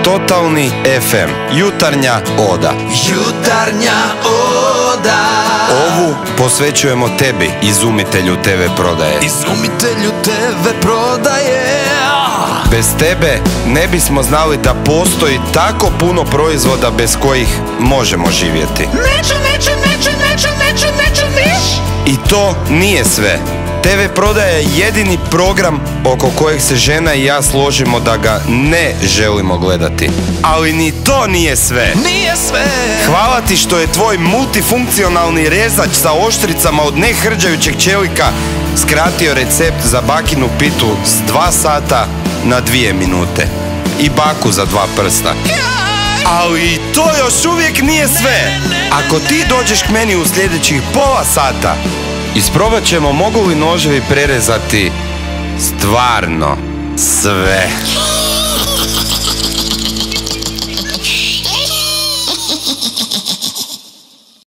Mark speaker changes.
Speaker 1: Totalni FM, jutarnja oda.
Speaker 2: Jutarnja oda.
Speaker 1: Ovu posvećujemo tebi, izumitelju TV prodaje.
Speaker 2: Izumitelju TV prodaje.
Speaker 1: Bez tebe ne bismo znali da postoji tako puno proizvoda bez kojih možemo živjeti.
Speaker 2: Neću.
Speaker 1: I to nije sve. TV prodaja je jedini program oko kojeg se žena i ja složimo da ga ne želimo gledati. Ali ni to nije sve.
Speaker 2: Nije sve.
Speaker 1: Hvala ti što je tvoj multifunkcionalni rezač sa oštricama od nehrđajućeg čelika skratio recept za bakinu pitu s 2 sata na 2 minute. I baku za 2 prsta. Ali i to još uvijek nije sve. Ako ti dođeš k meni u sljedećih pola sata, isprobat ćemo mogu li noževi prerezati stvarno sve.